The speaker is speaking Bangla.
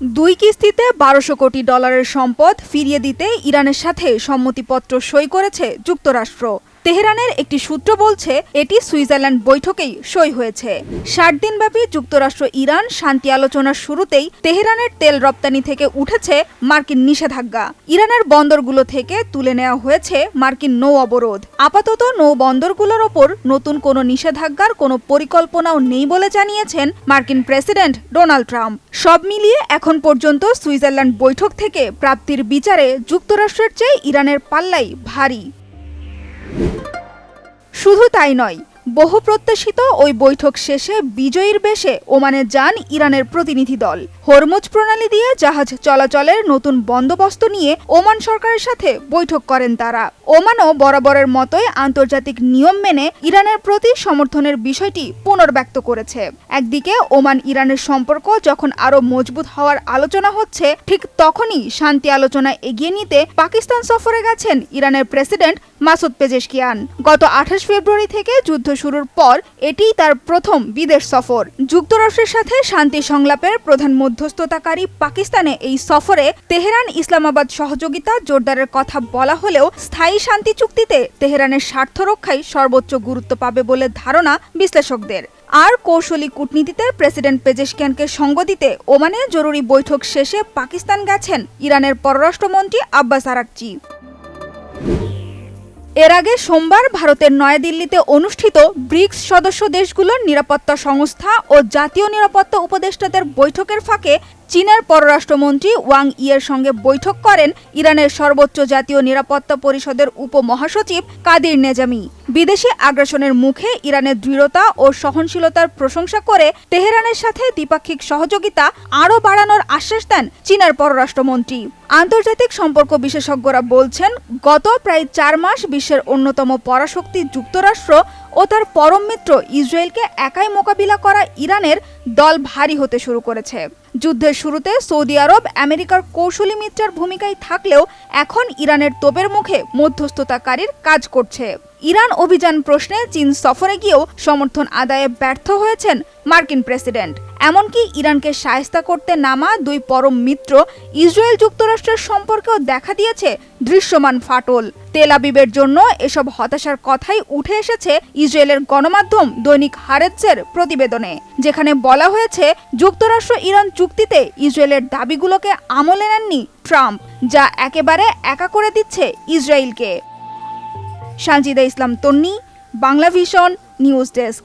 দুই কিস্তিতে ১২০০ কোটি ডলারের সম্পদ ফিরিয়ে দিতে ইরানের সাথে সম্মতিপত্র সই করেছে যুক্তরাষ্ট্র। তেহরানের একটি সূত্র বলছে এটি সুইজারল্যান্ড বৈঠকেই সই হয়েছে। ৬০ দিনব্যাপী যুক্তরাষ্ট্র ইরান শান্তি আলোচনার শুরুতেই তেহরানের তেল রপ্তানি থেকে উঠেছে মার্কিন নিষেধাজ্ঞা। ইরানের বন্দরগুলো থেকে তুলে নেওয়া হয়েছে মার্কিন নৌ অবরোধ। আপাতত নৌ বন্দরগুলোর ওপর নতুন কোনো নিষেধাজ্ঞার কোনো পরিকল্পনাও নেই বলে জানিয়েছেন মার্কিন প্রেসিডেন্ট ডোনাল্ড ট্রাম্প। সব মিলিয়ে এখন পর্যন্ত সুইজারল্যান্ড বৈঠক থেকে প্রাপ্তির বিচারে যুক্তরাষ্ট্রের চেয়ে ইরানের পাল্লাই ভারী। শুধু তাই নয়, বহু প্রত্যাশিত ওই বৈঠক শেষে বিজয়ীর বেশে ওমানে যান ইরানের প্রতিনিধি দল। হরমুজ প্রণালী দিয়ে জাহাজ চলাচলের নতুন বন্দোবস্ত নিয়ে ওমান সরকারের সাথে বৈঠক করেন তারা। ওমানও বরাবরের মতোই আন্তর্জাতিক নিয়ম মেনে ইরানের প্রতি সমর্থনের বিষয়টি পুনর্ব্যক্ত করেছে। একদিকে ওমান ইরানের সম্পর্ক যখন আরও মজবুত হওয়ার আলোচনা হচ্ছে, ঠিক তখনই শান্তি আলোচনা এগিয়ে নিতে পাকিস্তান সফরে গেছেন ইরানের প্রেসিডেন্ট মাসুদ পেজেশকিয়ান। গত ২৮ ফেব্রুয়ারি থেকে যুদ্ধ শুরুর পর এটিই তার প্রথম বিদেশ সফর। যুক্তরাষ্ট্রের সাথে শান্তি সংলাপের প্রধান মধ্যস্থতাকারী পাকিস্তানে এই সফরে তেহরান ইসলামাবাদ সহযোগিতা জোরদারের কথা বলা হলেও স্থায়ী শান্তি চুক্তিতে তেহরানের স্বার্থ রক্ষাই সর্বোচ্চ গুরুত্ব পাবে বলে ধারণা বিশ্লেষকদের। আর কৌশলী কূটনীতিতে প্রেসিডেন্ট পেজেশকিয়ানকে সঙ্গ দিতে ওমানে জরুরি বৈঠক শেষে পাকিস্তান গেছেন ইরানের পররাষ্ট্রমন্ত্রী আব্বাস আরাকচি। এর আগে সোমবার ভারতের নয়াদিল্লিতে অনুষ্ঠিত ব্রিক্স সদস্য দেশগুলোর নিরাপত্তা সংস্থা ও জাতীয় নিরাপত্তা উপদেষ্টাদের বৈঠকের ফাঁকে চীনের পররাষ্ট্রমন্ত্রী ওয়াং ইয়ের সঙ্গে বৈঠক করেন ইরানের সর্বোচ্চ জাতীয় নিরাপত্তা পরিষদের উপমহাসচিব কাদির নেজামি। বিদেশি আগ্রাসনের মুখে ইরানের দৃঢ়তা ও সহনশীলতার প্রশংসা করে তেহরানের সাথে দ্বিপাক্ষিক সহযোগিতা আরও বাড়ানোর আশ্বাস দেন চীনের পররাষ্ট্রমন্ত্রী। আন্তর্জাতিক সম্পর্ক বিশেষজ্ঞরা বলছেন, গত প্রায় ৪ মাস বিশ্বের অন্যতম পরাশক্তি যুক্তরাষ্ট্র ও তার পরম মিত্র ইসরায়েলকে একাই মোকাবিলা করা ইরানের দল ভারী হতে শুরু করেছে। যুদ্ধের শুরুতে সৌদি আরব আমেরিকার কৌশলী মিত্রের ভূমিকায় থাকলেও এখন ইরানের তোপের মুখে মধ্যস্থতাকারীর কাজ করছে। ইরান অভিযান প্রশ্নে চীন সফরে গিয়েও সমর্থন আদায়ে ব্যর্থ হয়েছেন মার্কিন প্রেসিডেন্ট। এমনকি ইরানকে শায়েস্তা করতে নামা দুই পরম মিত্র ইসরায়েল যুক্তরাষ্ট্রের সম্পর্কেও দেখা দিয়েছে দৃশ্যমান ফাটল। তেল আবিবের জন্য এসব হতাশার কথাই উঠে এসেছে ইসরায়েলের গণমাধ্যম দৈনিক হারেৎজের প্রতিবেদনে, যেখানে বলা হয়েছে যুক্তরাষ্ট্র ইরান চুক্তিতে ইসরায়েলের দাবিগুলোকে আমলে নেননি ট্রাম্প, যা একেবারে একা করে দিচ্ছে ইসরায়েলকে। সানজিদা ইসলাম তন্নি, বাংলা ভিশন নিউজ ডেস্ক।